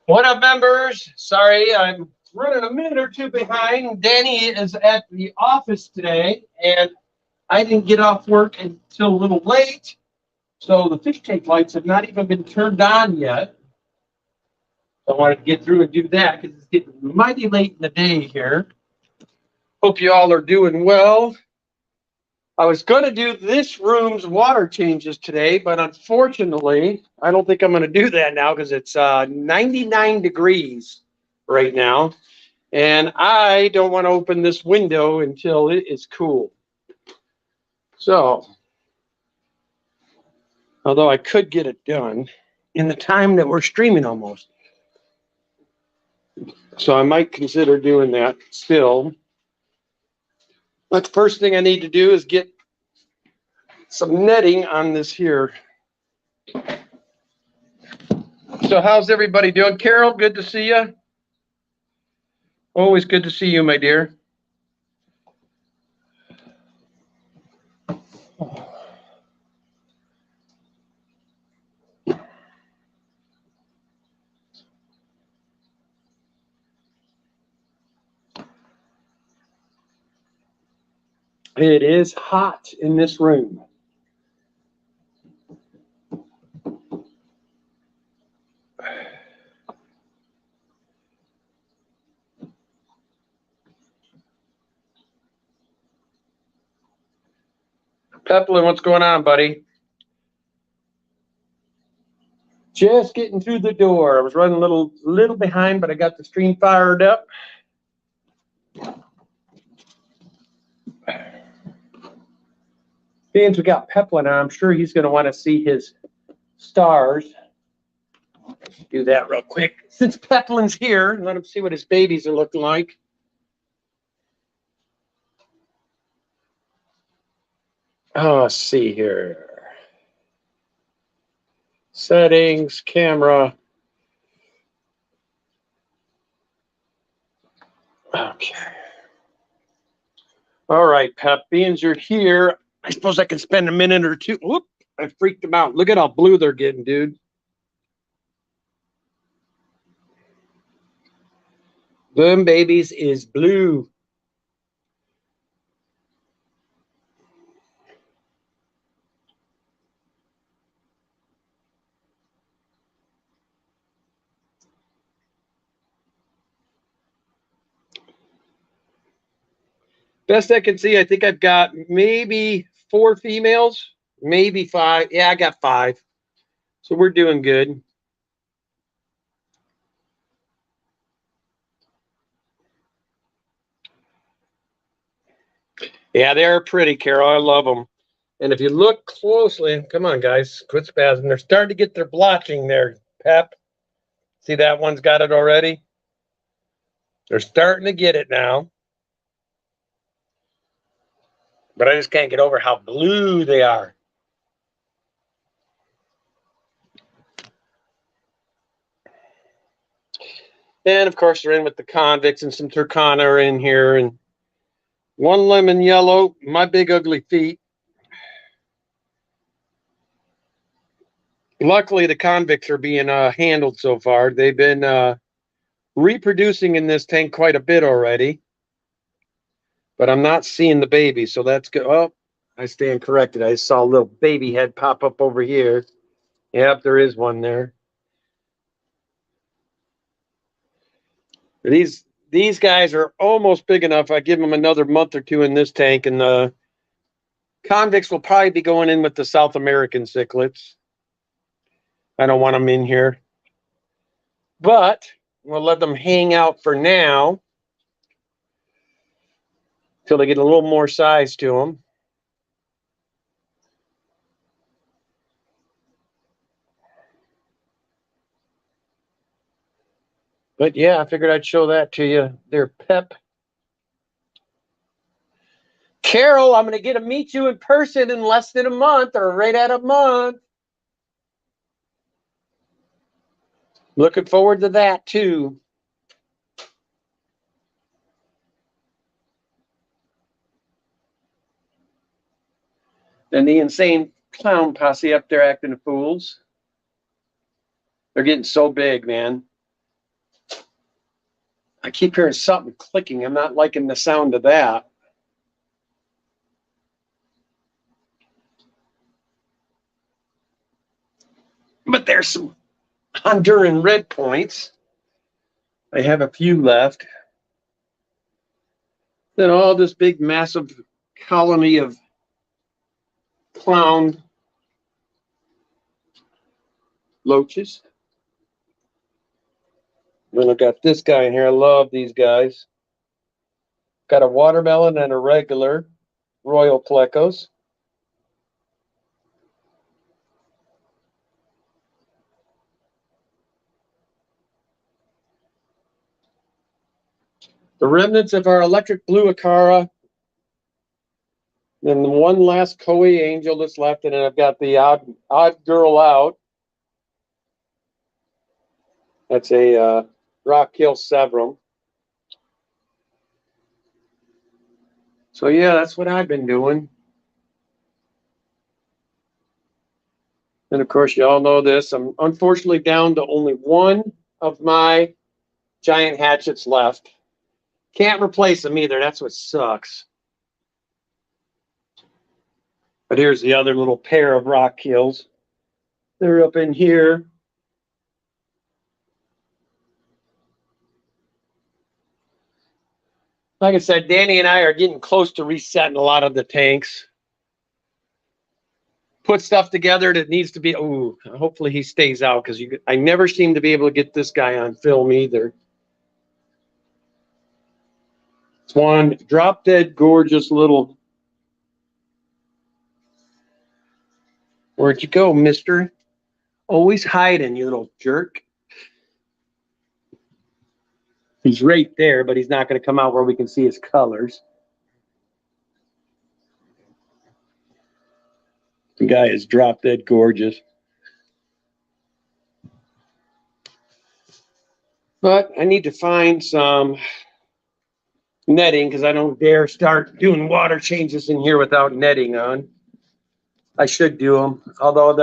What up, members? Sorry, I'm running a minute or two behind. Danny is at the office today, and I didn't get off work until a little late. So the fish tank lights have not even been turned on yet. I wanted to get through and do that because it's getting mighty late in the day here. Hope you all are doing well. I was going to do this room's water changes today, but unfortunately, I don't think I'm going to do that now because it's 99 degrees right now. And I don't want to open this window until it is cool. So, although I could get it done in the time that we're streaming almost. So I might consider doing that still. But the first thing I need to do is get some netting on this here. So how's everybody doing? Carol, good to see you. Always good to see you, my dear. It is hot in this room. Peplin, what's going on, buddy? Just getting through the door. I was running a little behind, but I got the stream fired up. Being we got Peplin on, I'm sure he's going to want to see his stars. Do that real quick. Since Peplin's here, let him see what his babies are looking like. Oh, let's see here. Settings, camera. Okay. All right, Pep, beans are here. I suppose I can spend a minute or two. Whoop, I freaked them out. Look at how blue they're getting, dude. Boom babies is blue. Best I can see, I think I've got maybe 4 females, maybe 5. Yeah, I got 5. So we're doing good. Yeah, they're pretty, Carol. I love them. And if you look closely, come on, guys, quit spazzing. They're starting to get their blotching there, Pep. See that one's got it already? They're starting to get it now. But I just can't get over how blue they are. And of course, they're in with the convicts, and some Turkana are in here, and one lemon yellow, my big ugly feet. Luckily, the convicts are being handled so far. They've been reproducing in this tank quite a bit already, but I'm not seeing the baby, so that's good. Oh, I stand corrected. I saw a little baby head pop up over here. Yep, there is one there. These guys are almost big enough. I give them another month or two in this tank, and the convicts will probably be going in with the South American cichlids. I don't want them in here, but we'll let them hang out for now till they get a little more size to them. But yeah, I figured I'd show that to you. They're Pep. Carol, I'm going to get to meet you in person in less than a month, or right at a month. Looking forward to that too. And the insane clown posse up there acting the fools. They're getting so big, man. I keep hearing something clicking. I'm not liking the sound of that. But there's some Honduran red points. I have a few left. Then all this big, massive colony of clown loaches. Then I've got this guy in here. I love these guys. Got a watermelon and a regular royal plecos. The remnants of our electric blue Acara. Then one last Koi angel that's left, and then I've got the odd girl out. That's a Rockkill Severum. So yeah, that's what I've been doing. And of course, you all know this. I'm unfortunately down to only one of my giant hatchets left. Can't replace them either. That's what sucks. But here's the other little pair of Rockkills. They're up in here. Like I said, Danny and I are getting close to resetting a lot of the tanks. Put stuff together that needs to be, ooh, hopefully he stays out, because I never seem to be able to get this guy on film either. It's one drop dead gorgeous little. Where'd you go, mister? Always hiding, you little jerk. He's right there, but he's not going to come out where we can see his colors. The guy is drop dead gorgeous. But I need to find some netting, because I don't dare start doing water changes in here without netting on. I should do them, although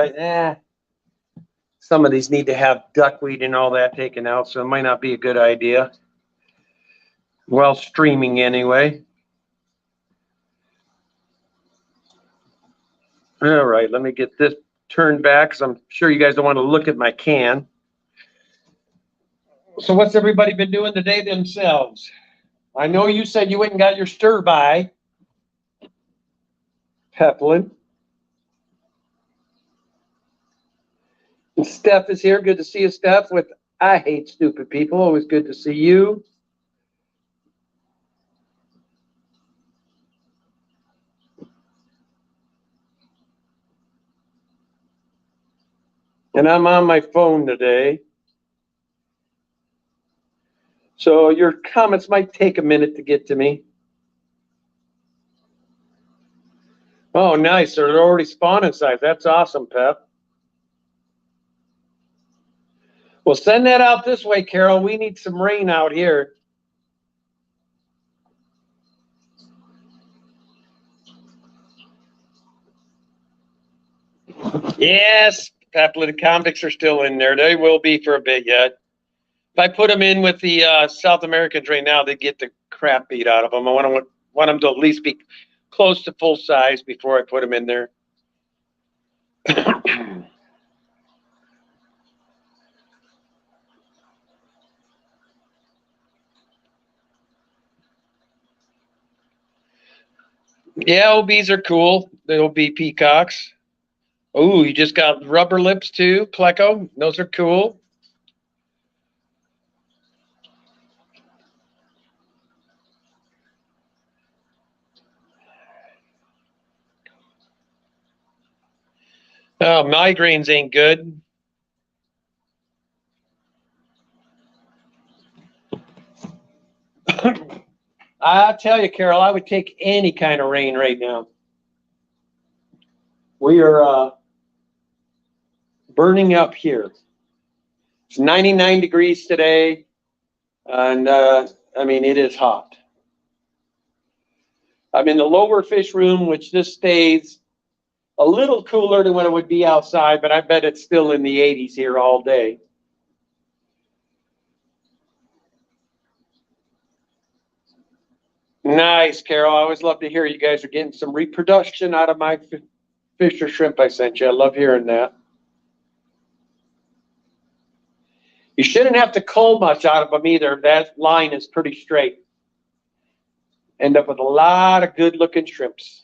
some of these need to have duckweed and all that taken out, so it might not be a good idea. Well, streaming anyway. All right, let me get this turned back, because I'm sure you guys don't want to look at my can. So what's everybody been doing today themselves? I know you said you went and got your stir-by. Peplin. And Steph is here. Good to see you, Steph, with I Hate Stupid People. Always good to see you. And I'm on my phone today. So your comments might take a minute to get to me. Oh, nice. They're already spawning size. That's awesome, Pep. Well, send that out this way, Carol. We need some rain out here. Yes, Peplin, the convicts are still in there. They will be for a bit yet. If I put them in with the South Americans right now, they get the crap beat out of them. I want them to at least be close to full size before I put them in there. Yeah, OBs are cool. The OB peacocks. Oh, you just got rubber lips too, Pleco. Those are cool. Oh, migraines ain't good. I tell you, Carol, I would take any kind of rain right now. We are burning up here. It's 99 degrees today, and I mean, it is hot. I'm in the lower fish room, which this stays a little cooler than when it would be outside, but I bet it's still in the 80s here all day. Nice, Carol. I always love to hear you guys are getting some reproduction out of my fish or shrimp I sent you. I love hearing that. You shouldn't have to cull much out of them either. That line is pretty straight. End up with a lot of good looking shrimps.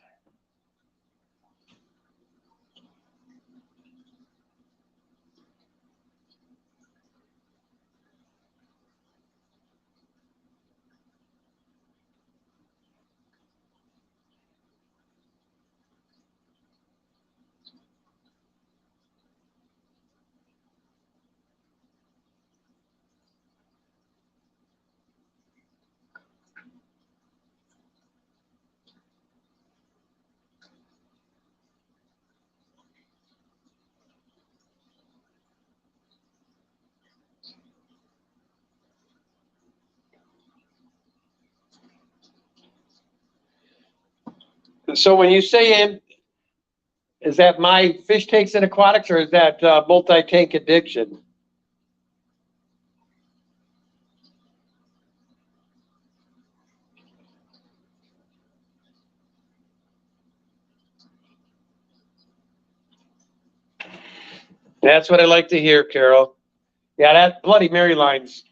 So when you say, is that my fish tanks and aquatics, or is that multi-tank addiction? That's what I like to hear, Carol. Yeah, that Bloody Mary line's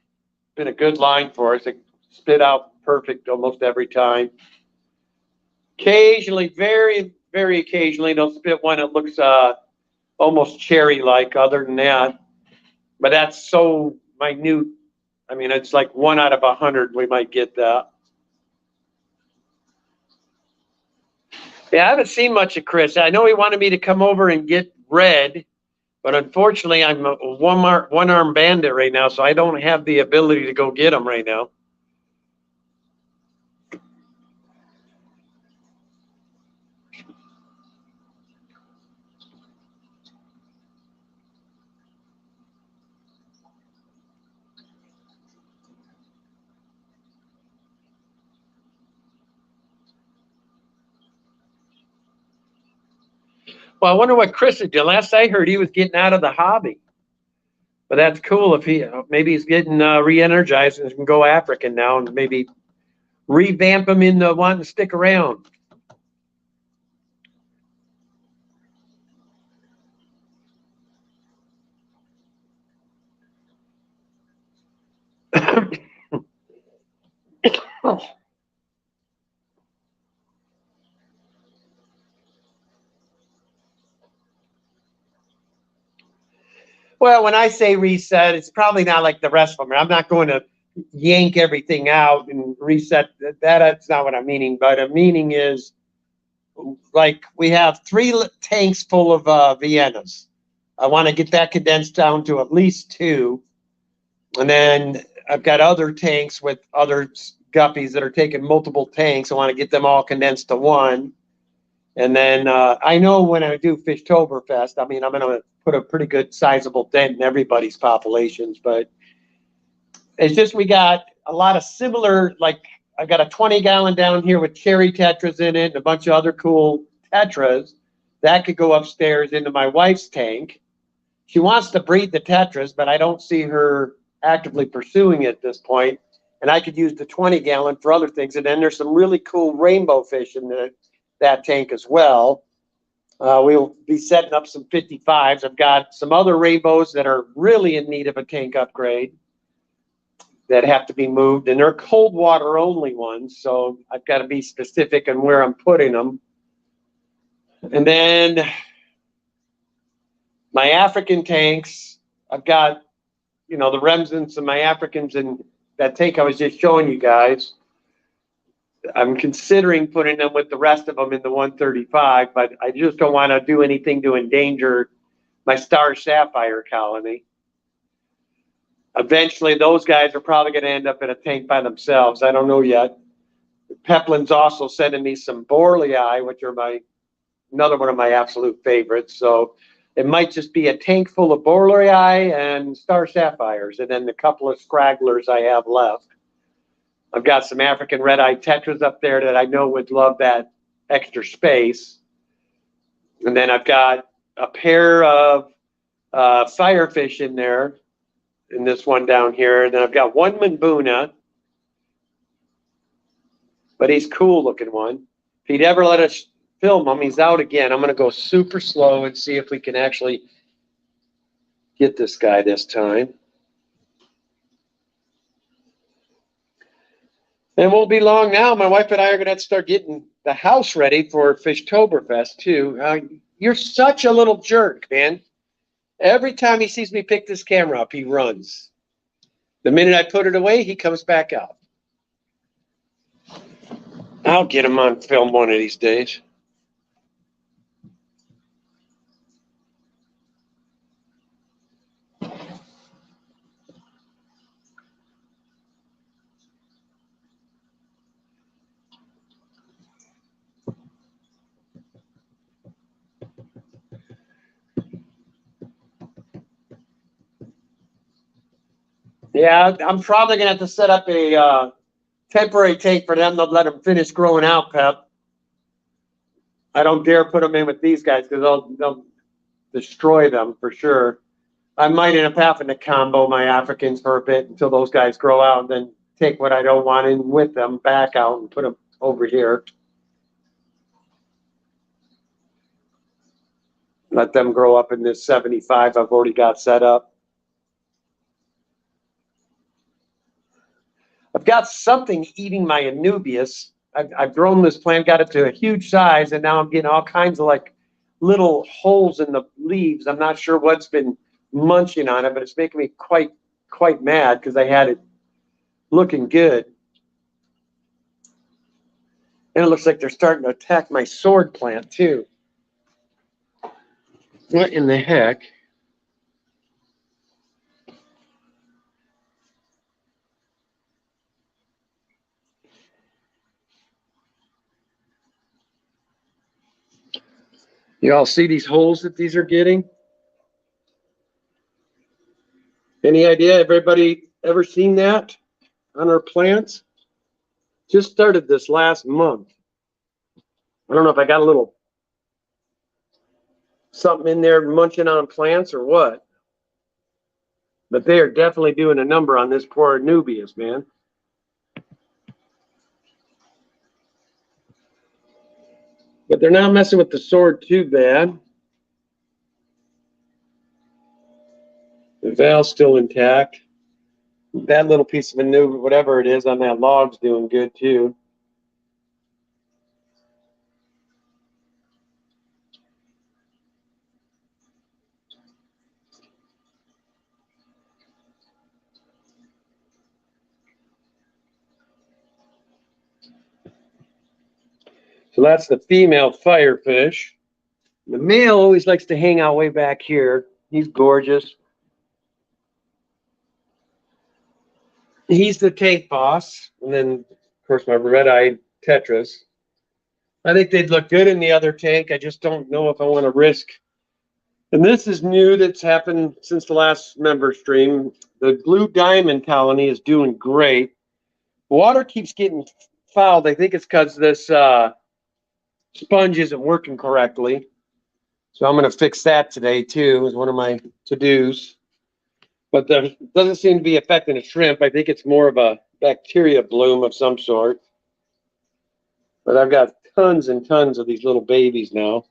been a good line for us. It spit out perfect almost every time. Occasionally, very, very occasionally, they'll spit one that looks almost cherry-like. Other than that, but that's so minute. I mean, it's like 1 out of 100 we might get that. Yeah, I haven't seen much of Chris. I know he wanted me to come over and get red, but unfortunately, I'm a one-arm bandit right now, so I don't have the ability to go get him right now. Well, I wonder what Chris is doing. Last I heard, he was getting out of the hobby. But that's cool if he maybe he's getting re-energized and can go African now and maybe revamp him into wanting to stick around. Well, when I say reset, it's probably not like the rest of them. I'm not going to yank everything out and reset. That's not what I'm meaning. But a meaning is like we have 3 tanks full of Viennas. I want to get that condensed down to at least 2. And then I've got other tanks with other guppies that are taking multiple tanks. I want to get them all condensed to 1. And then I know when I do Fishtoberfest, I mean, I'm going to put a pretty good sizable dent in everybody's populations. But it's just we got a lot of similar, like I got a 20-gallon down here with cherry tetras in it and a bunch of other cool tetras. That could go upstairs into my wife's tank. She wants to breed the tetras, but I don't see her actively pursuing it at this point. And I could use the 20-gallon for other things. And then there's some really cool rainbow fish in that tank as well. We'll be setting up some 55s. I've got some other rainbows that are really in need of a tank upgrade that have to be moved, and they're cold water only ones, so I've got to be specific on where I'm putting them. And then my African tanks, I've got, you know, the remnants of my Africans in that tank I was just showing you guys. I'm considering putting them with the rest of them in the 135, but I just don't want to do anything to endanger my star sapphire colony. Eventually, those guys are probably going to end up in a tank by themselves. I don't know yet. Peplin's also sending me some Borlei, which are another one of my absolute favorites. So it might just be a tank full of Borlei and star sapphires, and then the couple of scragglers I have left. I've got some African red-eyed tetras up there that I know would love that extra space. And then I've got a pair of firefish in there, in this one down here. And then I've got one Mbuna. but he's cool looking one. If he'd ever let us film him, he's out again. I'm going to go super slow and see if we can actually get this guy this time. And won't be long now. My wife and I are going to have to start getting the house ready for Fishtoberfest, too. You're such a little jerk, man. Every time he sees me pick this camera up, he runs. The minute I put it away, he comes back out. I'll get him on film one of these days. Yeah, I'm probably going to have to set up a temporary tank for them to let them finish growing out, Pep. I don't dare put them in with these guys because they'll destroy them for sure. I might end up having to combo my Africans for a bit until those guys grow out and then take what I don't want in with them back out and put them over here. Let them grow up in this 75 I've already got set up. I've got something eating my Anubias. I've grown this plant, got it to a huge size, and now I'm getting all kinds of like little holes in the leaves. I'm not sure what's been munching on it, but it's making me quite mad because I had it looking good. And it looks like they're starting to attack my sword plant too. What in the heck? You all see these holes that these are getting? Any idea? Everybody ever seen that on our plants? Just started this last month. I don't know if I got a little something in there munching on plants or what. But they are definitely doing a number on this poor Anubias, man. But they're not messing with the sword too bad. The valve's still intact. That little piece of Anubia, whatever it is on that log's doing good too. So that's the female firefish. The male always likes to hang out way back here. He's gorgeous. He's the tank boss. And then, of course, my red-eyed tetras. I think they'd look good in the other tank. I just don't know if I want to risk. And this is new that's happened since the last member stream. The blue diamond colony is doing great. Water keeps getting fouled. I think it's because this sponge isn't working correctly. So I'm going to fix that today too, as one of my to-dos. But there doesn't seem to be affecting the shrimp. I think it's more of a bacteria bloom of some sort. But I've got tons and tons of these little babies now.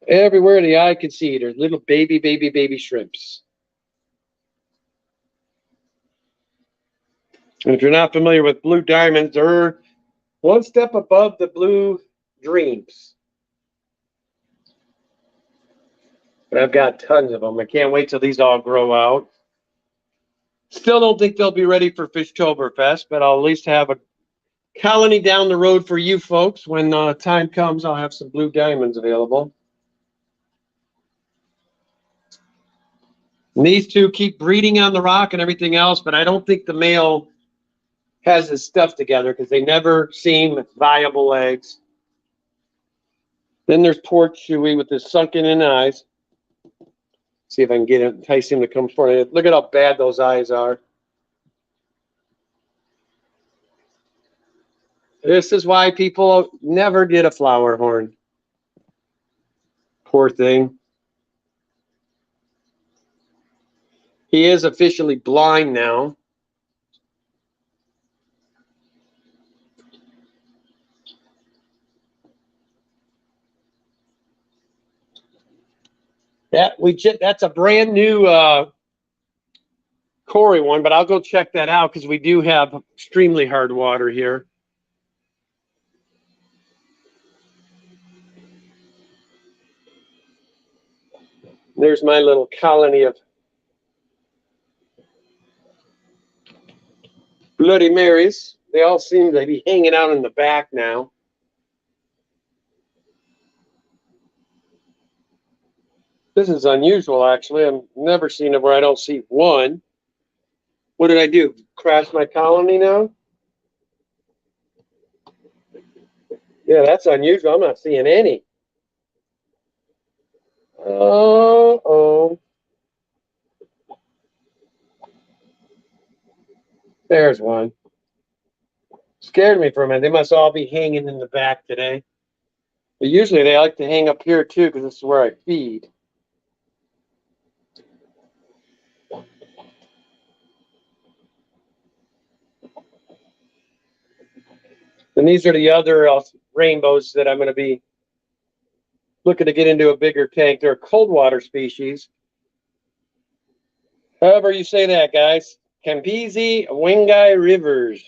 Everywhere the eye can see, there's little baby shrimps. And if you're not familiar with blue diamonds, they're one step above the blue dreams. But I've got tons of them. I can't wait till these all grow out. Still don't think they'll be ready for Fishtoberfest, but I'll at least have a colony down the road for you folks. When time comes, I'll have some blue diamonds available. And these two keep breeding on the rock and everything else, but I don't think the male has his stuff together because they never seem viable eggs. Then there's poor Chewy with his sunken in eyes. See if I can entice him to come forward. Look at how bad those eyes are. This is why people never get a flower horn. Poor thing. He is officially blind now. That's a brand new Corey one, but I'll go check that out because we do have extremely hard water here. There's my little colony of Bloody Marys. They all seem to be hanging out in the back now. This is unusual, actually. I've never seen it where I don't see one. What did I do? Crash my colony now? Yeah, that's unusual. I'm not seeing any. Oh. There's one. Scared me for a minute. They must all be hanging in the back today. But usually they like to hang up here too because this is where I feed. And these are the other rainbows that I'm going to be looking to get into a bigger tank. They're cold water species. However you say that, guys. Campisi Wengai rivers.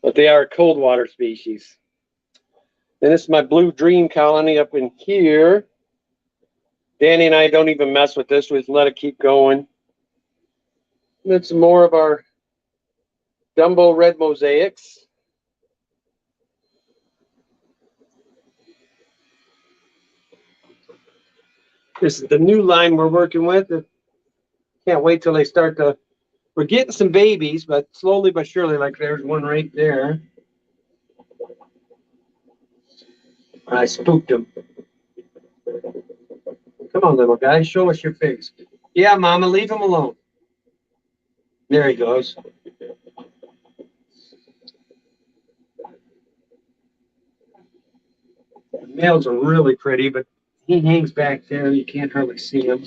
But they are a cold water species. And this is my blue dream colony up in here. Danny and I don't even mess with this. We just let it keep going. And some more of our Dumbo red mosaics. This is the new line we're working with. Can't wait till they start to. We're getting some babies, but slowly but surely, like there's one right there. I spooked him. Come on, little guy, show us your face. Yeah, Mama, leave him alone. There he goes. The males are really pretty, but he hangs back there. You can't hardly see him.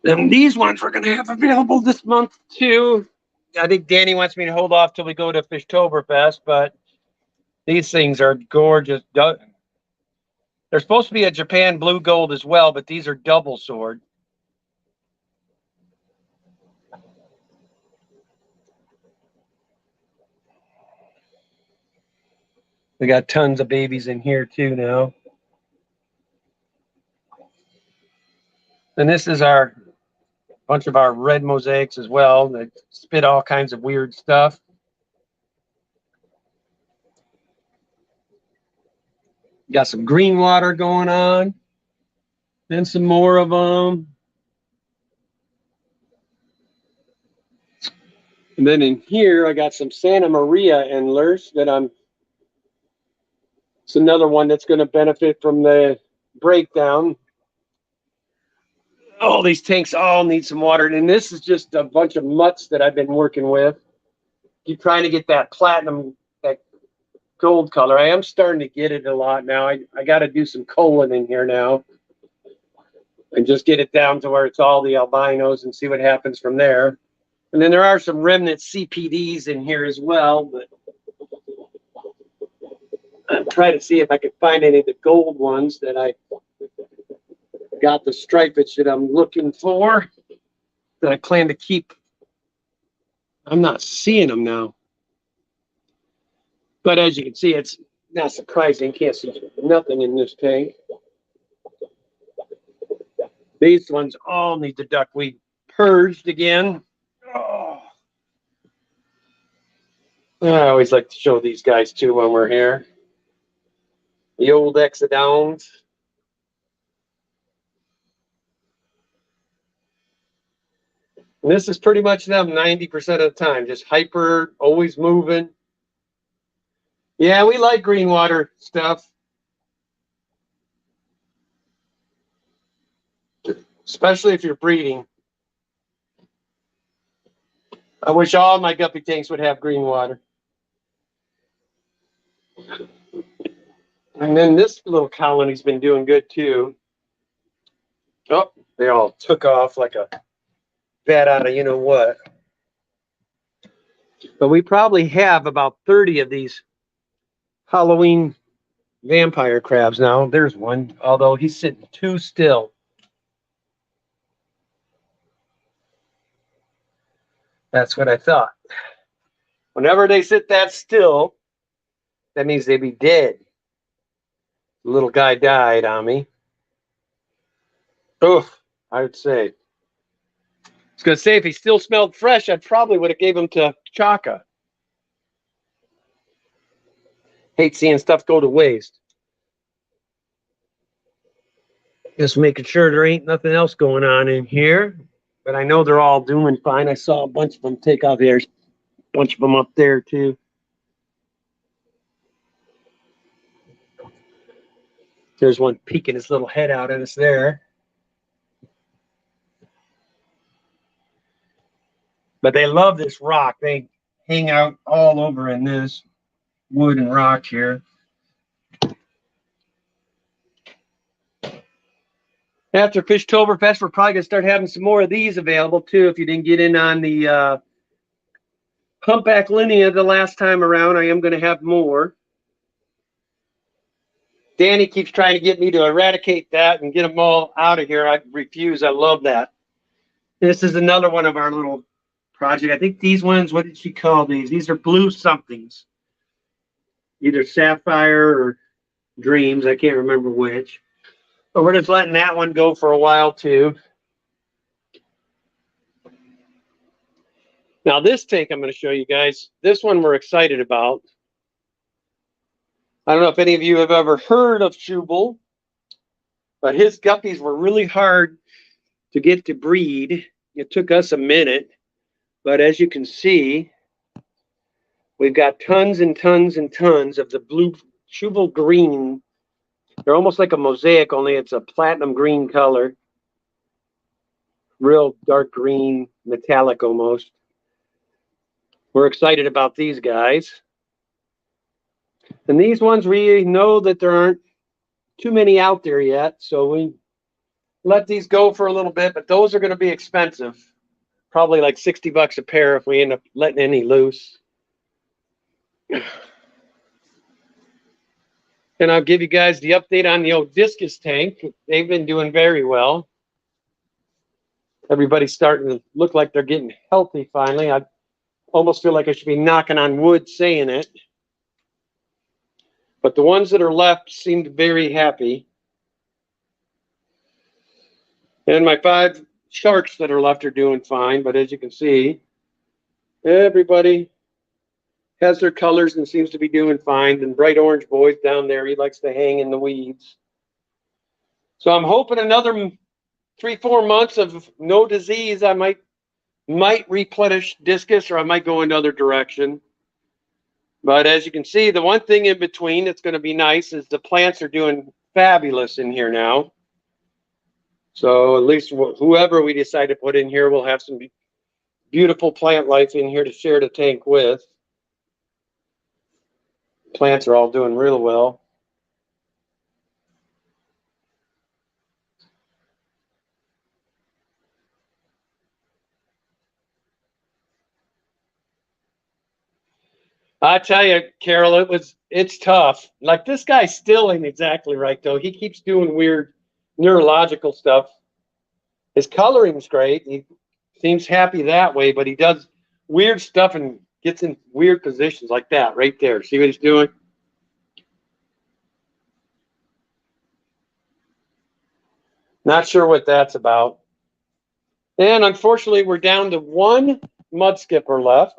Then these ones we're going to have available this month too. I think Danny wants me to hold off till we go to Fishtoberfest, but these things are gorgeous. They're supposed to be a Japan blue gold as well, but these are double sword. We got tons of babies in here too now. And this is our bunch of our red mosaics as well. They spit all kinds of weird stuff. Got some green water going on. Then some more of them. And then in here, I got some Santa Maria endlers that it's another one that's going to benefit from the breakdown. All these tanks all need some water. And this is just a bunch of mutts that I've been working with. Keep trying to get that platinum, that gold color. I am starting to get it a lot now. I got to do some colon in here now. And just get it down to where it's all the albinos and see what happens from there. And then there are some remnant CPDs in here as well, but I'm trying to see if I can find any of the gold ones that I got the stripage that I'm looking for that I plan to keep. I'm not seeing them now. But as you can see, it's not surprising. Can't see nothing in this tank. These ones all need the duckweed purged again. Oh. I always like to show these guys too when we're here. The old Exodowns. And this is pretty much them 90% of the time. Just hyper, always moving. Yeah, we like green water stuff. Especially if you're breeding. I wish all my guppy tanks would have green water. And then this little colony's been doing good too. Oh, they all took off like a bat out of you know what. But we probably have about 30 of these Halloween vampire crabs now. There's one, although he's sitting too still. That's what I thought. Whenever they sit that still, that means they be dead. The little guy died on me. Oof, I would say. I was going to say, if he still smelled fresh, I probably would have gave him to Chaka. Hate seeing stuff go to waste. Just making sure there ain't nothing else going on in here. But I know they're all doing fine. I saw a bunch of them take off. There's a bunch of them up there, too. There's one peeking his little head out at us there. But they love this rock. They hang out all over in this wood and rock here. After Fishtoberfest, we're probably going to start having some more of these available, too. If you didn't get in on the humpback linear the last time around, I am going to have more. Danny keeps trying to get me to eradicate that and get them all out of here. I refuse. I love that. This is another one of our little project. I think these ones, what did she call these? These are blue somethings. Either sapphire or dreams. I can't remember which. But we're just letting that one go for a while too. Now this tank I'm going to show you guys. This one we're excited about. I don't know if any of you have ever heard of Schubel, but his guppies were really hard to get to breed. It took us a minute, but as you can see, we've got tons and tons and tons of the blue Schubel green. They're almost like a mosaic, only it's a platinum green color. Real dark green, metallic almost. We're excited about these guys. And these ones, we know that there aren't too many out there yet, so we let these go for a little bit, but those are going to be expensive. Probably like 60 bucks a pair if we end up letting any loose. And I'll give you guys the update on the Odysseus tank. They've been doing very well. Everybody's starting to look like they're getting healthy finally. I almost feel like I should be knocking on wood saying it. But the ones that are left seemed very happy. And my 5 sharks that are left are doing fine. But as you can see, everybody has their colors and seems to be doing fine. And Bright Orange Boy's down there. He likes to hang in the weeds. So I'm hoping another 3-4 months of no disease, I might replenish discus, or I might go another direction. But as you can see, the one thing in between that's going to be nice is the plants are doing fabulous in here now. So at least whoever we decide to put in here will have some beautiful plant life in here to share the tank with. Plants are all doing real well. I tell you, Carol, it's tough. Like, this guy still ain't exactly right, though. He keeps doing weird neurological stuff. His coloring's great. He seems happy that way, but he does weird stuff and gets in weird positions like that right there. See what he's doing? Not sure what that's about. And unfortunately, we're down to 1 mud skipper left.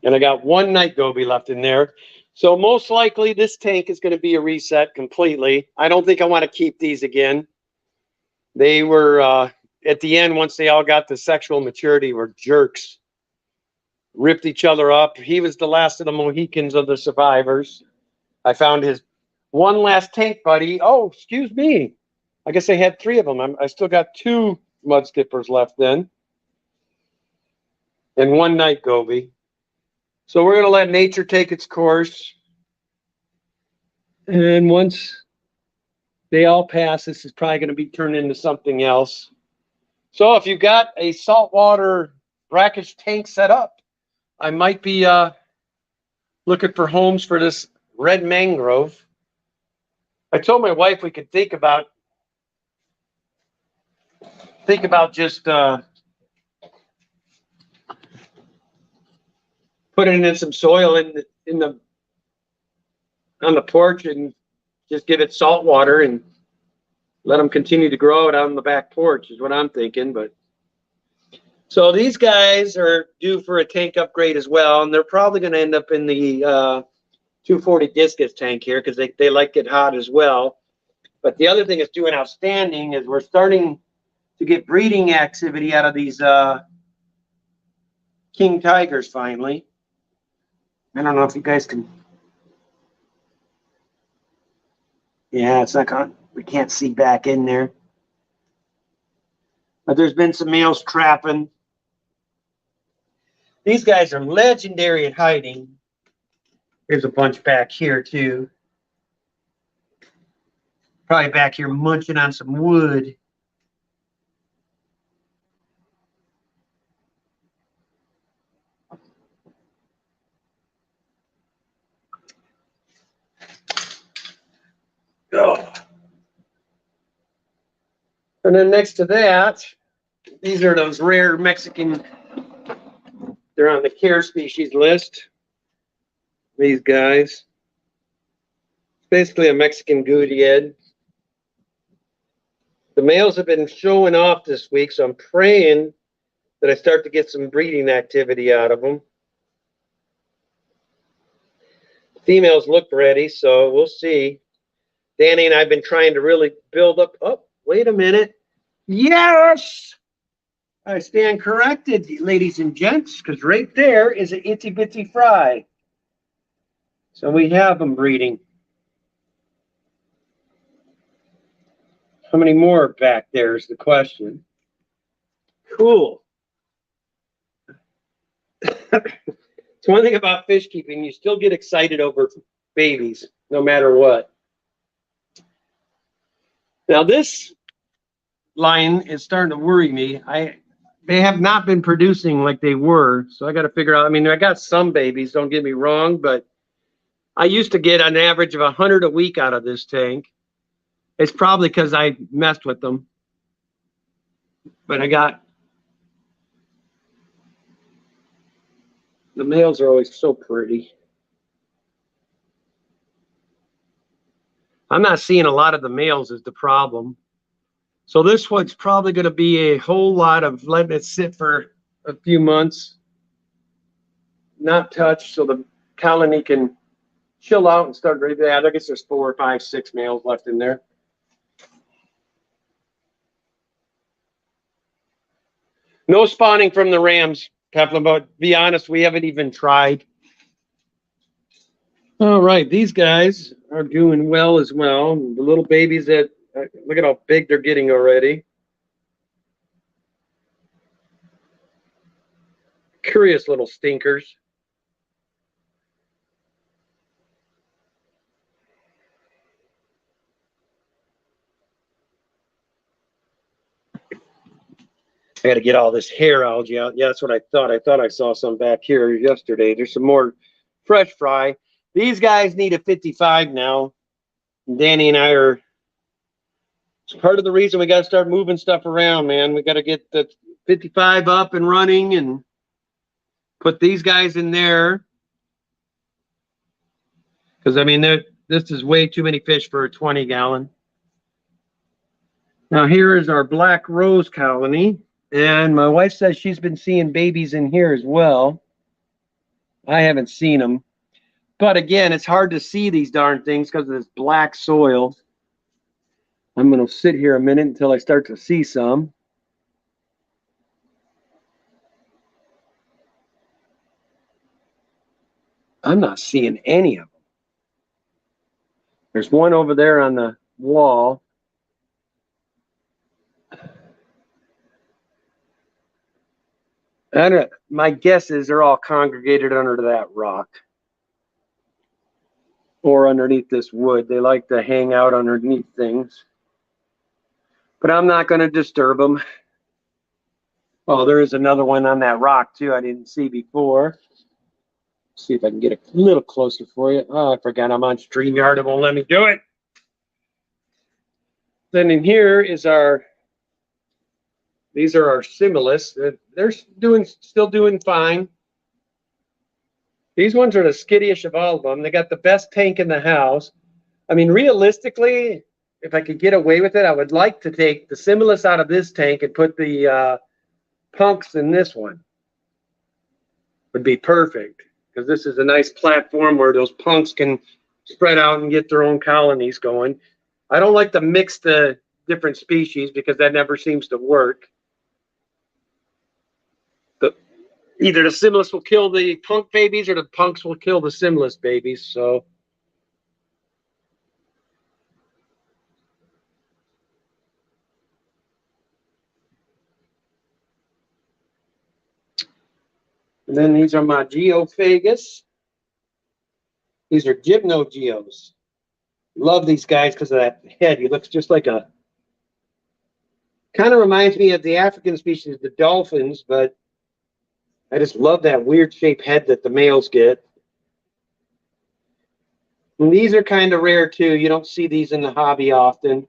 And I got 1 night goby left in there. So most likely this tank is going to be a reset completely. I don't think I want to keep these again. They were, at the end, once they all got to sexual maturity, were jerks. Ripped each other up. He was the last of the Mohicans of the survivors. I found his one last tank buddy. Oh, excuse me. I guess I had 3 of them. I still got 2 mud skippers left then. And 1 night goby. So we're going to let nature take its course. And once they all pass, this is probably going to be turned into something else. So if you've got a saltwater brackish tank set up, I might be looking for homes for this red mangrove. I told my wife we could think about just putting in some soil in the on the porch and just give it salt water and let them continue to grow it out on the back porch is what I'm thinking. But so these guys are due for a tank upgrade as well, and they're probably going to end up in the 240 discus tank here because they like it hot as well. But the other thing that's doing outstanding is we're starting to get breeding activity out of these king tigers finally. I don't know if you guys can. Yeah, it's not going. We can't see back in there. But there's been some males trapping. These guys are legendary at hiding. There's a bunch back here too. Probably back here munching on some wood. Oh. And then next to that, these are those rare Mexican, they're on the care species list. These guys. It's basically a Mexican Gutied. The males have been showing off this week, so I'm praying that I start to get some breeding activity out of them. Females look ready, so we'll see. Danny and I have been trying to really build up. Oh, wait a minute. Yes! I stand corrected, ladies and gents, because right there is an itty bitty fry. So we have them breeding. How many more back there is the question. Cool. It's one thing about fish keeping, you still get excited over babies, no matter what. Now this line is starting to worry me. They have not been producing like they were, so I got to figure out. I mean, I got some babies, don't get me wrong, but I used to get an average of 100 a week out of this tank. It's probably because I messed with them. But the males are always so pretty. I'm not seeing a lot of the males is the problem. So this one's probably going to be a whole lot of letting it sit for a few months, not touched, so the colony can chill out and start ready to add. I guess there's 4, 5, 6 males left in there. No spawning from the rams, Peplum, but be honest, we haven't even tried. All right, these guys are doing well as well. The little babies that, look at how big they're getting already. Curious little stinkers. I got to get all this hair algae out. Yeah, that's what I thought. I thought I saw some back here yesterday. There's some more fresh fry. These guys need a 55 now. Danny and I are, it's part of the reason we got to start moving stuff around, man. We got to get the 55 up and running and put these guys in there. Because, I mean, this is way too many fish for a 20 gallon. Now, here is our black rose colony. And my wife says she's been seeing babies in here as well. I haven't seen them. But again, it's hard to see these darn things because of this black soil. I'm going to sit here a minute until I start to see some. I'm not seeing any of them. There's one over there on the wall. I don't, my guess is they're all congregated under that rock or underneath this wood. They like to hang out underneath things. But I'm not going to disturb them. Oh, there is another one on that rock too I didn't see before. See if I can get a little closer for you. Oh, I forgot I'm on StreamYard. It won't let me do it. Then in here is these are our Similis. They're still doing fine. These ones are the skittiest of all of them. They got the best tank in the house. I mean, realistically, if I could get away with it, I would like to take the Similis out of this tank and put the punks in this one. Would be perfect, because this is a nice platform where those punks can spread out and get their own colonies going. I don't like to mix the different species because that never seems to work. Either the Similis will kill the punk babies or the punks will kill the Similis babies. So and then these are my Geophagus. These are Gymnogeos. Love these guys because of that head. He looks just like a, kind of reminds me of the African species, the dolphins, but I just love that weird shaped head that the males get. And these are kind of rare too. You don't see these in the hobby often.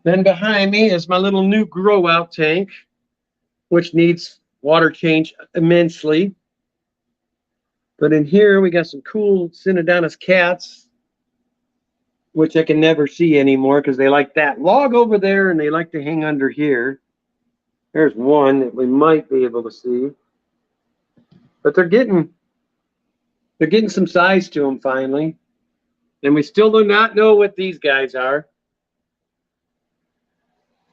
Then behind me is my little new grow out tank, which needs water change immensely. But in here, we got some cool Synodontis cats, which I can never see anymore because they like that log over there and they like to hang under here. There's one that we might be able to see. But they're getting some size to them finally. And we still do not know what these guys are.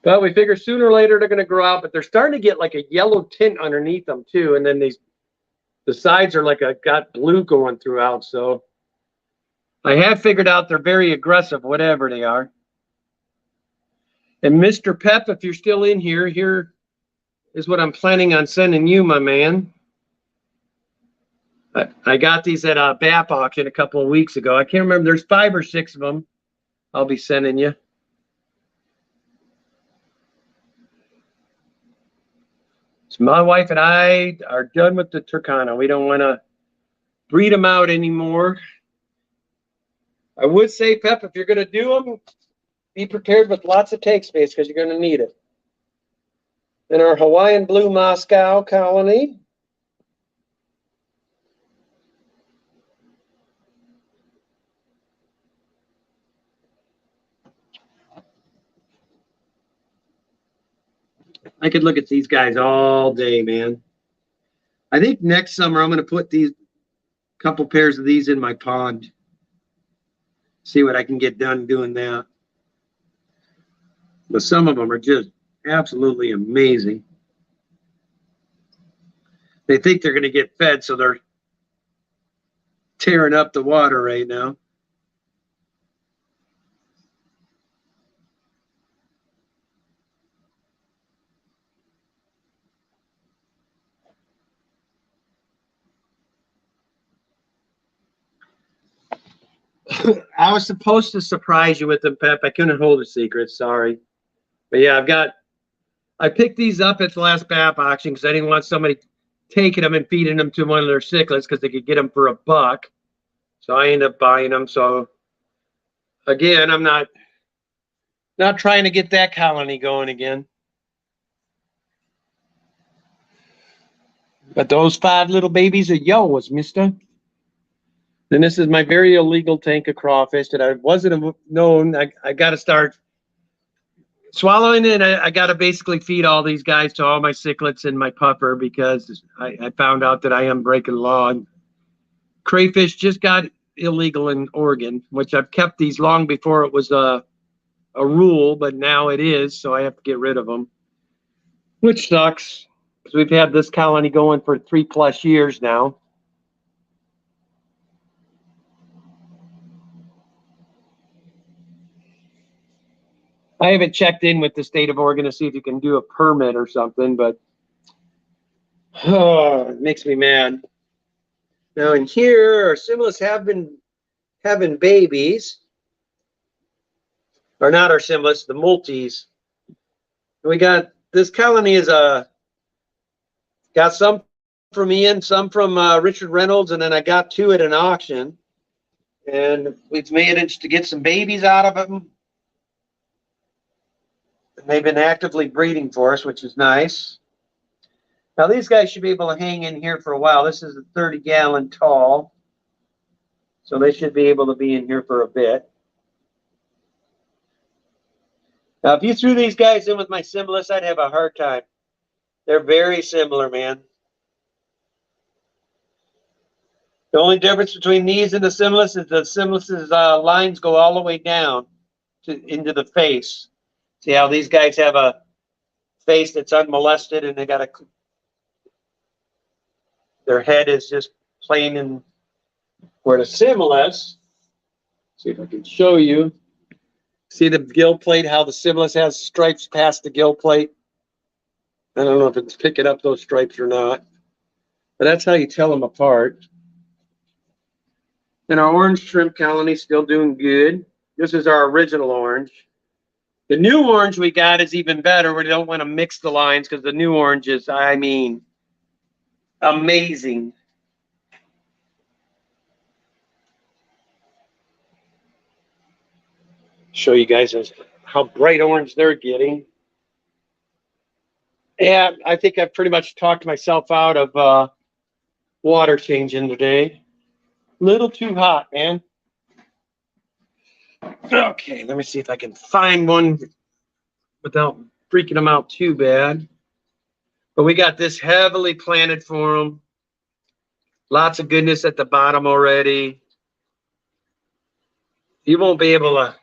But we figure sooner or later they're going to grow out, but they're starting to get like a yellow tint underneath them too. And then the sides are like got blue going throughout. So I have figured out they're very aggressive, whatever they are. And Mr. Pep, if you're still in here, here is what I'm planning on sending you, my man. I got these at a BAP auction a couple of weeks ago. I can't remember. There's 5 or 6 of them I'll be sending you. So my wife and I are done with the Turkana. We don't want to breed them out anymore. I would say, Pep, if you're going to do them, be prepared with lots of tank space because you're going to need it. Then our Hawaiian Blue Moscow colony. I could look at these guys all day, man. I think next summer I'm going to put these couple pairs of these in my pond. See what I can get done doing that. But some of them are just absolutely amazing. They think they're going to get fed, so they're tearing up the water right now. I was supposed to surprise you with them, Pep. I couldn't hold a secret. Sorry. But yeah, I picked these up at the last BAP auction because I didn't want somebody taking them and feeding them to one of their cichlids because they could get them for $1. So I ended up buying them. So again, I'm not trying to get that colony going again. But those 5 little babies are yours, mister. Then this is my very illegal tank of crawfish that I wasn't known. I got to start swallowing it. I got to basically feed all these guys to all my cichlids and my pupper because I found out that I am breaking law. And crayfish just got illegal in Oregon, which I've kept these long before it was a rule, but now it is, so I have to get rid of them, which sucks because we've had this colony going for 3+ years now. I haven't checked in with the state of Oregon to see if you can do a permit or something, but Oh, it makes me mad. Now in here, our Similis have been having babies. Or not our Similis, the Multis. We got, this colony is got some from Ian, some from Richard Reynolds, and then I got two at an auction. And we've managed to get some babies out of them. And they've been actively breeding for us, which is nice. Now these guys should be able to hang in here for a while. This is a 30-gallon tall. So they should be able to be in here for a bit. Now, if you threw these guys in with my Similis, I'd have a hard time. They're very similar, man. The only difference between these and the Similis is the Similis's lines go all the way down into the face. See how these guys have a face that's unmolested, and they got their head is just plain in. Where the Similis, see if I can show you. See the gill plate, how the Similis has stripes past the gill plate? I don't know if it's picking up those stripes or not, but that's how you tell them apart. And our orange shrimp colony still doing good. This is our original orange. The new orange we got is even better. We don't want to mix the lines because the new orange is, I mean, amazing. Show you guys how bright orange they're getting. Yeah, I think I've pretty much talked myself out of water changing today. Little too hot, man. Okay, let me see if I can find one without freaking them out too bad. But we got this heavily planted for them. Lots of goodness at the bottom already. You won't be able to,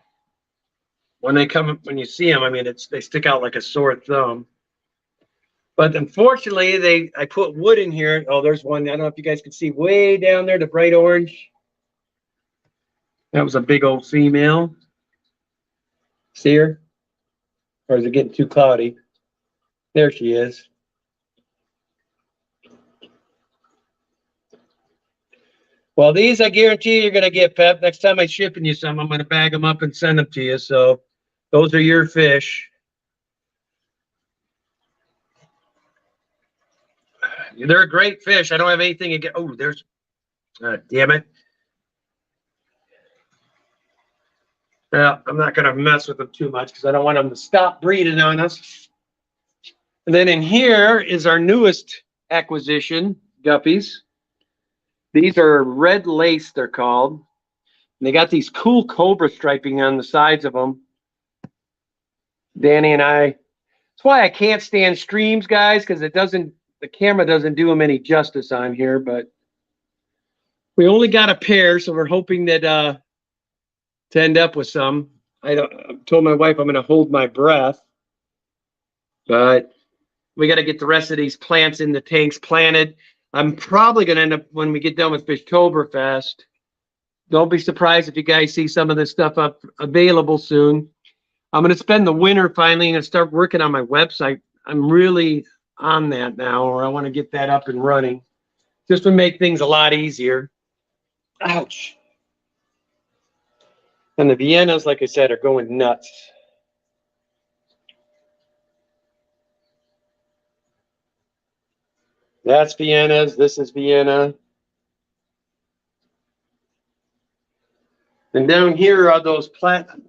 when you see them, I mean, they stick out like a sore thumb. But unfortunately, I put wood in here. Oh, there's one. I don't know if you guys can see way down there, the bright orange. That was a big old female. See her? Or is it getting too cloudy? There she is. Well, these I guarantee you're going to get, Pep. Next time I'm shipping you some, I'm going to bag them up and send them to you. So those are your fish. They're a great fish. I don't have anything against. Oh, there's. Damn it. Well, I'm not going to mess with them too much because I don't want them to stop breeding on us. And then in here is our newest acquisition, guppies. These are red lace, they're called. And they got these cool cobra striping on the sides of them. Danny and I. That's why I can't stand streams, guys, because the camera doesn't do them any justice on here. But we only got a pair, so we're hoping that to end up with some. I told my wife I'm going to hold my breath, but we got to get the rest of these plants in the tanks planted. I'm probably going to end up, when we get done with Fishtoberfest, don't be surprised if you guys see some of this stuff up available soon. I'm going to spend the winter finally and start working on my website. I'm really on that now, or I want to get that up and running just to make things a lot easier. Ouch. And the Viennas, like I said, are going nuts. That's Vienna's. This is Vienna. And down here are those platinum.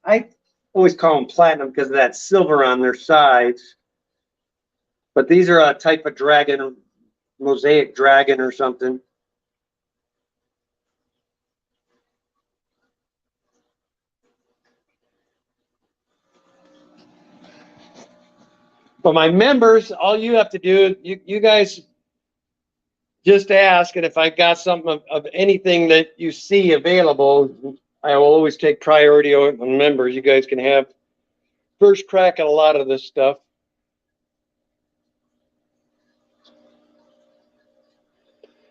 I always call them platinum because of that silver on their sides. But these are a type of dragon, mosaic dragon or something. For my members, all you have to do, you guys just ask, and if I got something of anything that you see available, I will always take priority on members. You guys can have first crack at a lot of this stuff.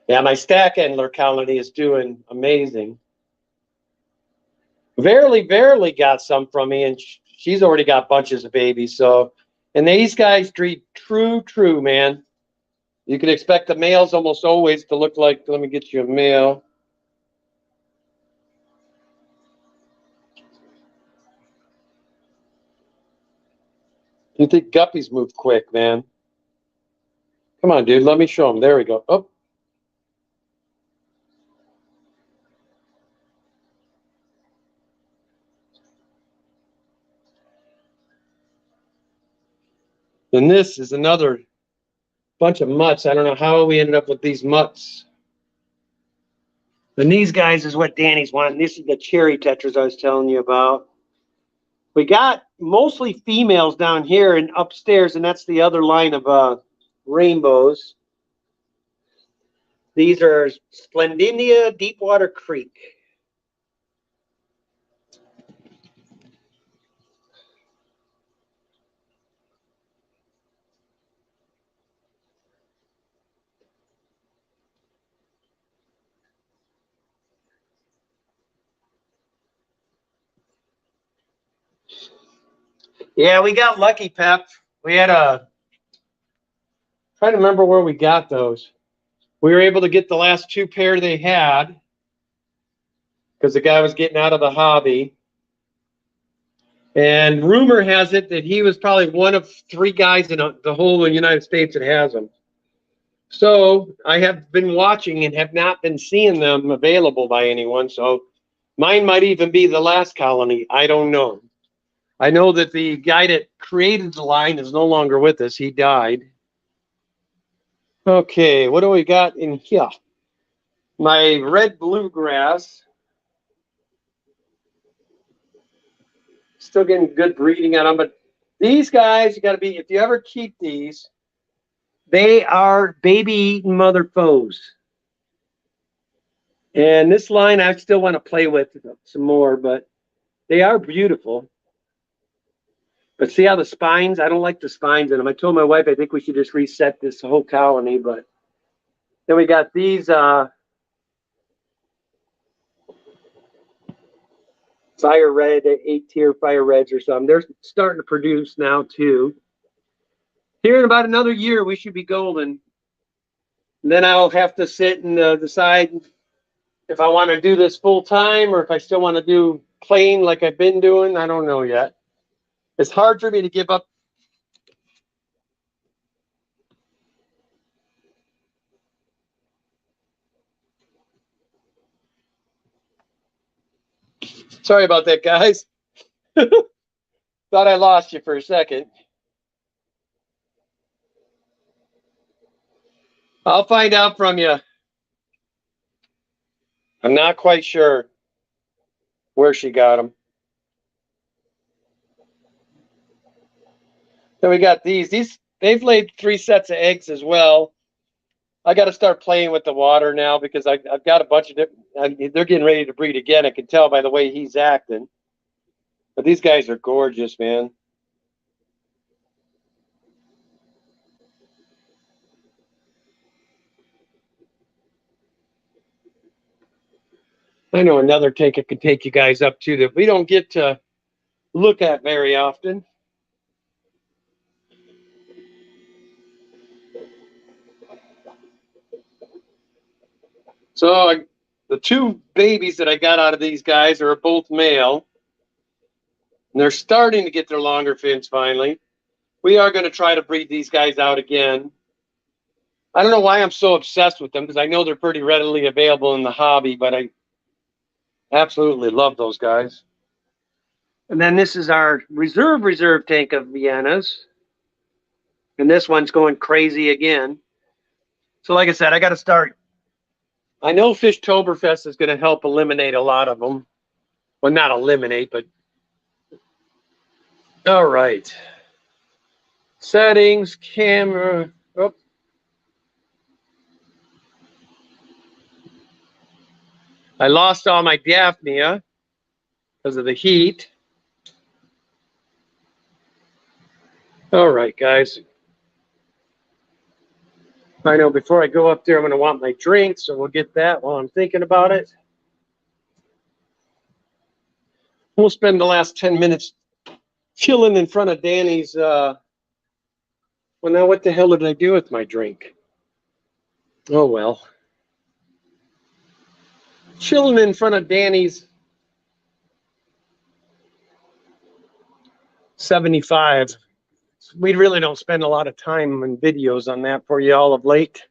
Yeah, my stack handler colony is doing amazing. Verily got some from me, and she's already got bunches of babies. So, and these guys breed true, man. You can expect the males almost always to look like, let me get you a male. You think guppies move quick, man. Come on, dude, let me show them. There we go. Oh. And this is another bunch of mutts. I don't know how we ended up with these mutts. And these guys is what Danny's wanting. This is the cherry tetras I was telling you about. We got mostly females down here and upstairs, and that's the other line of rainbows. These are Splendinia Deepwater Creek. Yeah, we got lucky, Pep. We had trying to remember where we got those. We were able to get the last two pair they had because the guy was getting out of the hobby. And rumor has it that he was probably one of 3 guys in the whole United States that has them. So I have been watching and have not been seeing them available by anyone. So mine might even be the last colony. I don't know. I know that the guy that created the line is no longer with us. He died. Okay, what do we got in here? My red bluegrass. Still getting good breeding on them, but these guys, you got to be, if you ever keep these, they are baby eating mother foes. And this line I still want to play with some more, but they are beautiful. But see how the spines, I don't like the spines in them. I told my wife I think we should just reset this whole colony, but then we got these fire red, 8-tier fire reds or something. They're starting to produce now too. Here in about another year, we should be golden. And then I'll have to sit and decide if I want to do this full time or if I still want to do plain like I've been doing. I don't know yet. It's hard for me to give up. Sorry about that, guys. Thought I lost you for a second. I'll find out from you. I'm not quite sure where she got them. Then we got these. They've laid 3 sets of eggs as well. I got to start playing with the water now because I've got a bunch of different. They're getting ready to breed again. I can tell by the way he's acting. But these guys are gorgeous, man. I know another tank I could take you guys up to that we don't get to look at very often. So the 2 babies that I got out of these guys are both male. And they're starting to get their longer fins finally. We are going to try to breed these guys out again. I don't know why I'm so obsessed with them because I know they're pretty readily available in the hobby, but I absolutely love those guys. And then this is our reserve tank of Viennas. And this one's going crazy again. So like I said, I got to start. I know Fishtoberfest is going to help eliminate a lot of them. Well, not eliminate, but. All right. Settings, camera. Oh. I lost all my Daphnia because of the heat. All right, guys. I know before I go up there, I'm going to want my drink, so we'll get that while I'm thinking about it. We'll spend the last 10 minutes chilling in front of Danny's. Well, now what the hell did I do with my drink? Oh well. Chilling in front of Danny's 75. We really don't spend a lot of time on videos on that for y'all of late.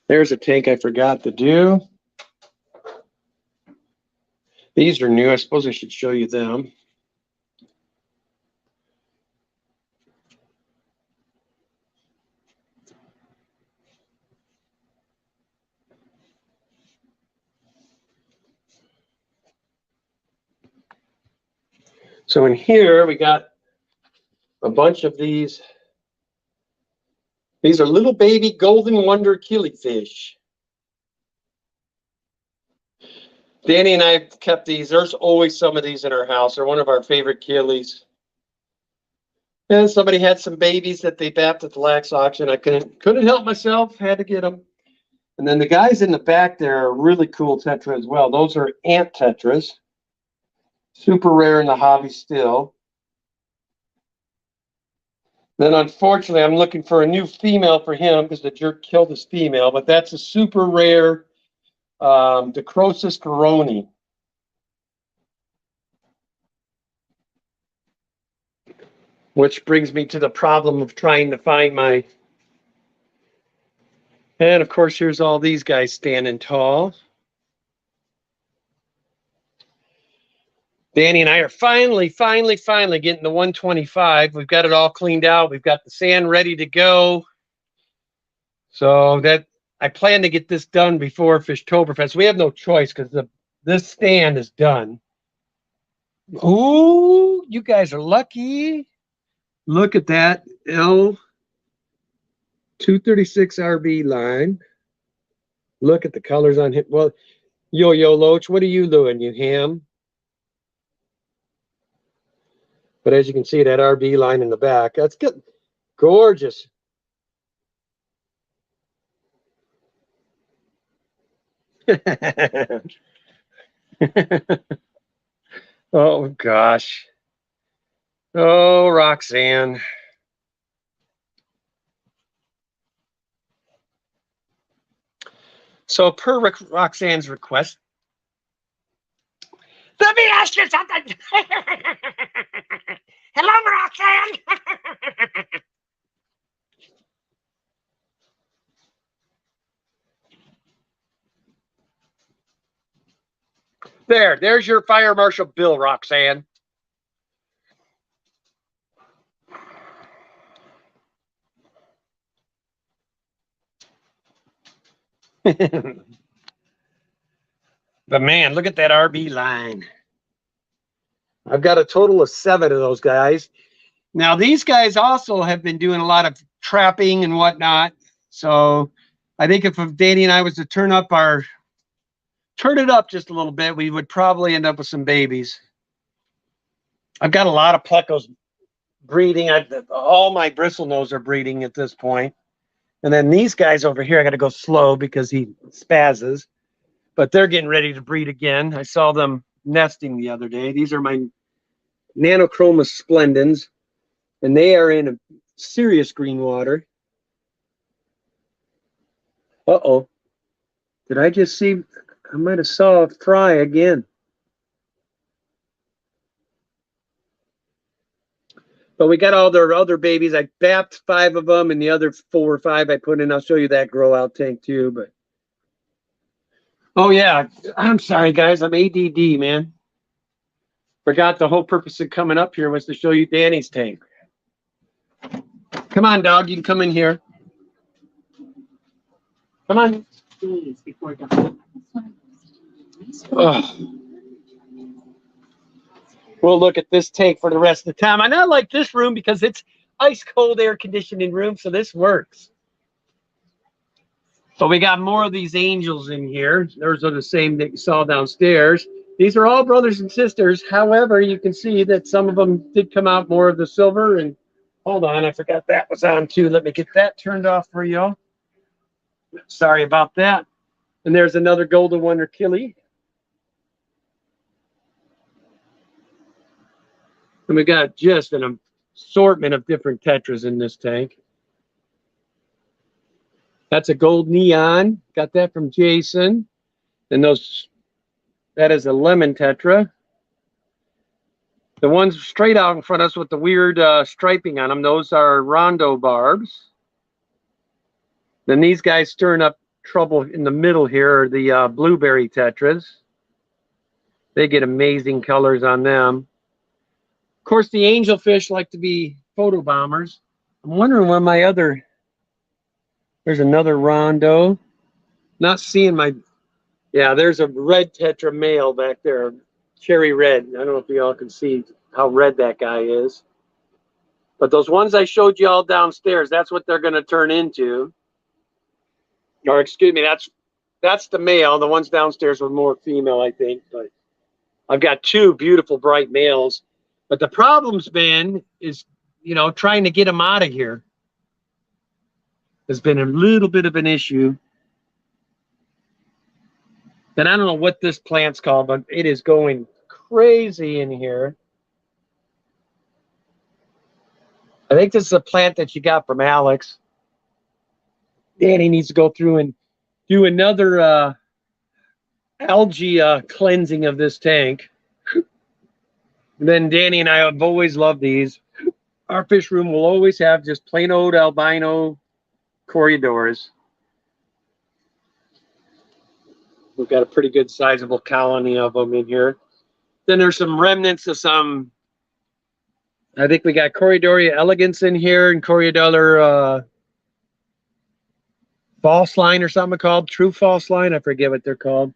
There's a tank I forgot to do. These are new. I suppose I should show you them. So in here, we got a bunch of these. These are little baby golden wonder killifish. Danny and I have kept these. There's always some of these in our house. They're one of our favorite killies. And somebody had some babies that they bapped at the lax auction. I couldn't help myself. Had to get them. And then the guys in the back there are really cool tetra as well. Those are ant tetras. Super rare in the hobby still. Then unfortunately, I'm looking for a new female for him because the jerk killed his female. But that's a super rare Dicrosis coroni. Which brings me to the problem of trying to find my... And of course, here's all these guys standing tall. Danny and I are finally getting the 125. We've got it all cleaned out. We've got the sand ready to go. So that I plan to get this done before Fishtoberfest. We have no choice because this stand is done. Ooh, you guys are lucky. Look at that L236 RB line. Look at the colors on it. Well, Yo-Yo Loach, what are you doing, you ham? But as you can see, that RB line in the back, that's good. Gorgeous. Oh, gosh. Oh, Roxanne. So per Roxanne's request, let me ask you something. Hello, Roxanne. There's your fire marshal bill, Roxanne. But man, look at that RB line. I've got a total of 7 of those guys. Now, these guys also have been doing a lot of trapping and whatnot. So I think if Danny and I was to turn it up just a little bit, we would probably end up with some babies. I've got a lot of plecos breeding. All my bristlenose are breeding at this point. And then these guys over here, I got to go slow because he spazzes. But they're getting ready to breed again. I saw them nesting the other day. These are my Nanochromis splendens. And they are in a serious green water. Uh-oh. Did I just see? I might have saw a fry again. But we got all their other babies. I bapped 5 of them, and the other 4 or 5 I put in. I'll show you that grow out tank too. But oh yeah, I'm sorry guys. I'm ADD, man. Forgot the whole purpose of coming up here was to show you Danny's tank. Come on, dog. You can come in here. Come on. Oh. We'll look at this tank for the rest of the time. And I like this room because it's ice cold air conditioning room, so this works. So we got more of these angels in here. Those are the same that you saw downstairs. These are all brothers and sisters. However, you can see that some of them did come out more of the silver. And hold on, I forgot that was on too. Let me get that turned off for y'all. Sorry about that. And there's another golden wonder killie. And we got just an assortment of different tetras in this tank. That's a gold neon. Got that from Jason. And that is a lemon tetra. The ones straight out in front of us with the weird striping on them, those are rondo barbs. Then these guys stirring up trouble in the middle here are the blueberry tetras. They get amazing colors on them. Of course, the angelfish like to be photo bombers. I'm wondering where my other, there's another rondo. Not seeing my, yeah, there's a red tetra male back there, cherry red. I don't know if you all can see how red that guy is. But those ones I showed you all downstairs, that's what they're going to turn into. Or excuse me, that's the male. The ones downstairs were more female, I think. But I've got two beautiful bright males. But the problem's been is, you know, trying to get them out of here has been a little bit of an issue. And I don't know what this plant's called, but it is going crazy in here. I think this is a plant that you got from Alex. Danny needs to go through and do another algae cleansing of this tank. And then Danny and I have always loved these. Our fish room will always have just plain old albino corridors. We've got a pretty good sizable colony of them in here. Then there's some remnants of some, I think we got Corridoria elegans in here and Corridola false line or something called, true false line. I forget what they're called.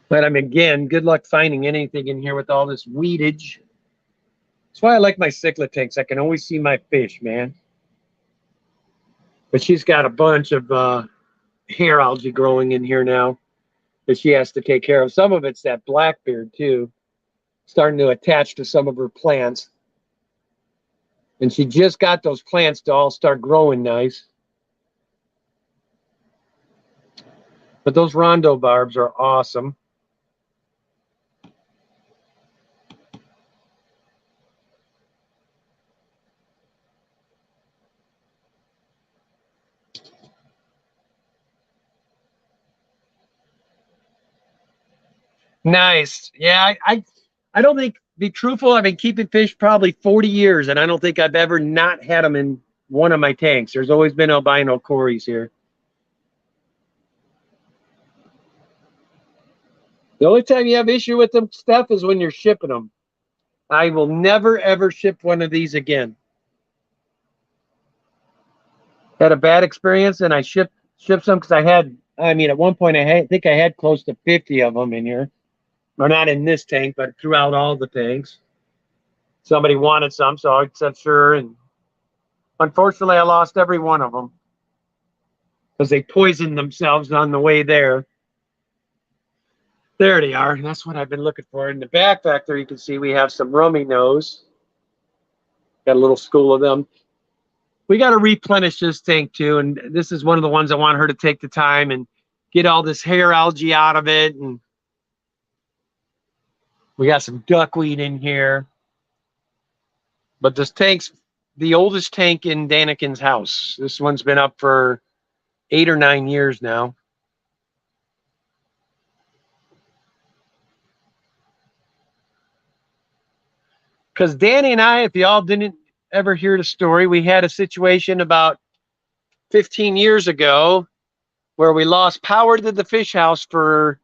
But I mean, again, good luck finding anything in here with all this weedage. That's why I like my cichlid tanks. I can always see my fish, man. But she's got a bunch of hair algae growing in here now that she has to take care of. Some of it's that blackbeard too, starting to attach to some of her plants. And she just got those plants to all start growing nice. But those rondo barbs are awesome. Nice. Yeah, I don't think, be truthful, I've been keeping fish probably 40 years, and I don't think I've ever not had them in one of my tanks. There's always been albino cories here. The only time you have issue with them, Steph, is when you're shipping them. I will never, ever ship one of these again. Had a bad experience, and I shipped some because I mean, at one point, I think I had close to 50 of them in here. Or not in this tank, but throughout all the tanks. Somebody wanted some, so I said sure. And unfortunately, I lost every one of them because they poisoned themselves on the way there. There they are. That's what I've been looking for. In the back there, you can see we have some rummy nose. Got a little school of them. We got to replenish this tank too. And this is one of the ones I want her to take the time and get all this hair algae out of it. And we got some duckweed in here. But this tank's the oldest tank in Daniken's house. This one's been up for 8 or 9 years now. Because Danny and I, if y'all didn't ever hear the story, we had a situation about 15 years ago where we lost power to the fish house for,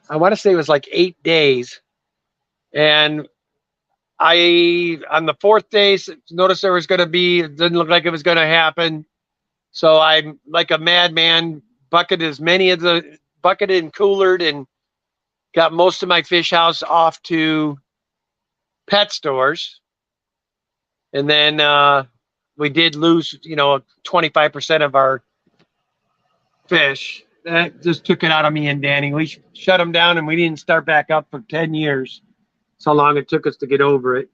I want to say it was like 8 days. And on the 4th day, noticed there was going to be, it didn't look like it was going to happen. So I'm like a madman, bucketed and coolered and got most of my fish house off to pet stores. And then we did lose, 25% of our fish. That just took it out of me and Danny. We shut them down and we didn't start back up for 10 years. That's how long it took us to get over it.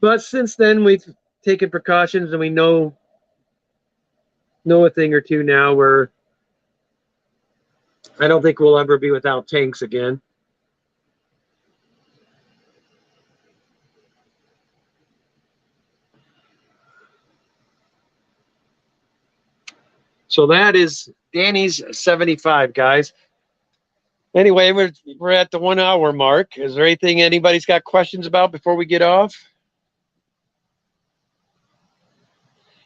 But since then, we've taken precautions and we know a thing or two now where I don't think we'll ever be without tanks again. So that is Danny's 75, guys. Anyway, we're at the 1 hour mark. Is there anything anybody's got questions about before we get off?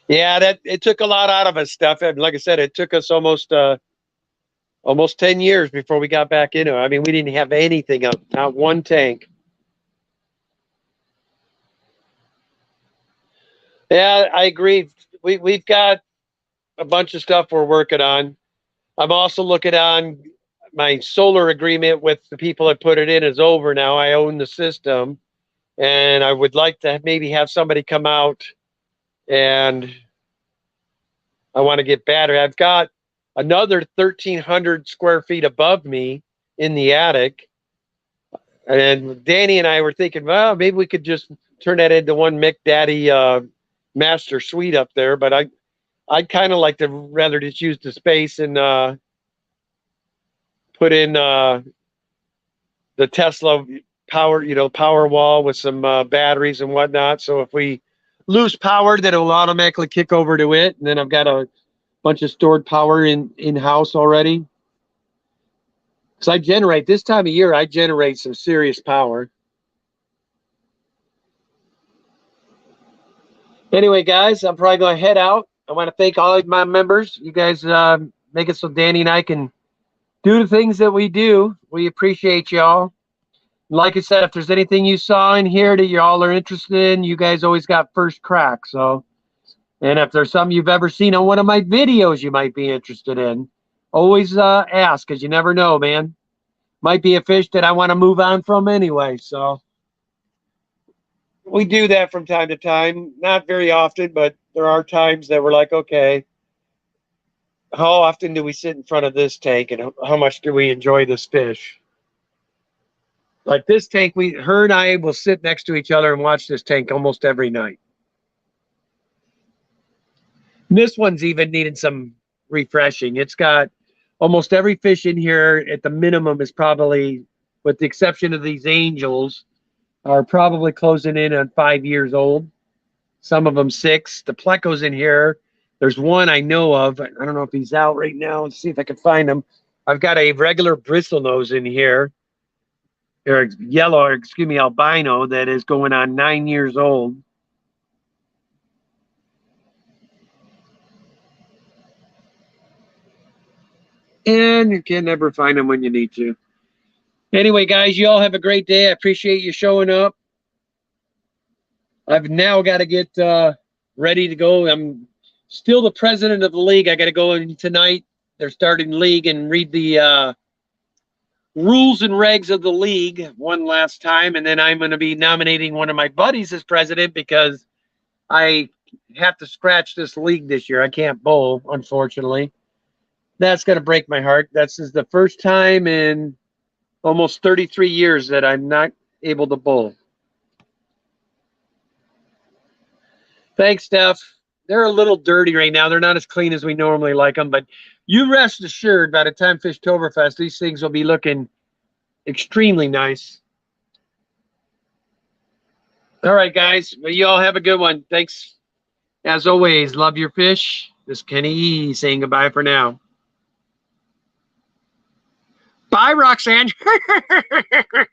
Yeah, that it took a lot out of us, stuff. And like I said, it took us almost 10 years before we got back into it. I mean, we didn't have anything up, not one tank. Yeah, I agree. We've got a bunch of stuff we're working on. I'm also looking on my solar agreement with the people that put it in is over now. I own the system, and I would like to maybe have somebody come out, and I want to get battery. I've got another 1,300 square feet above me in the attic. And Danny and I were thinking, well, maybe we could just turn that into one Mick Daddy master suite up there. But I'd kind of like to rather just use the space and put in the Tesla power wall with some batteries and whatnot. So if we lose power, then it will automatically kick over to it. And then I've got a bunch of stored power in-house already. So I generate, this time of year, I generate some serious power. Anyway, guys, I'm probably going to head out. I want to thank all of my members. You guys make it so Danny and I can do the things that we do. We appreciate y'all. Like I said, if there's anything you saw in here that y'all are interested in, you guys always got first crack. So, and if there's something you've ever seen on one of my videos you might be interested in, always ask, because you never know, man. Might be a fish that I want to move on from anyway. So we do that from time to time. Not very often, but there are times that we're like, okay, how often do we sit in front of this tank, and how much do we enjoy this fish? Like this tank, her and I will sit next to each other and watch this tank almost every night. And this one's even needed some refreshing. It's got almost every fish in here at the minimum is probably, with the exception of these angels, are probably closing in on 5 years old. Some of them 6. The plecos in here, there's one I know of. I don't know if he's out right now. Let's see if I can find him. I've got a regular bristlenose in here, or yellow, or excuse me, albino, that is going on 9 years old. And you can never find them when you need to. Anyway, guys, you all have a great day. I appreciate you showing up. I've now got to get ready to go. I'm still the president of the league. I got to go in tonight. They're starting the league, and read the rules and regs of the league one last time. And then I'm going to be nominating one of my buddies as president, because I have to scratch this league this year. I can't bowl, unfortunately. That's going to break my heart. This is the first time in almost 33 years that I'm not able to bowl. Thanks, Steph. They're a little dirty right now. They're not as clean as we normally like them, but you rest assured, by the time Fishtoberfest, these things will be looking extremely nice. All right, guys. Well, you all have a good one. Thanks. As always, love your fish. This is Kenny E saying goodbye for now. Bye, Roxanne.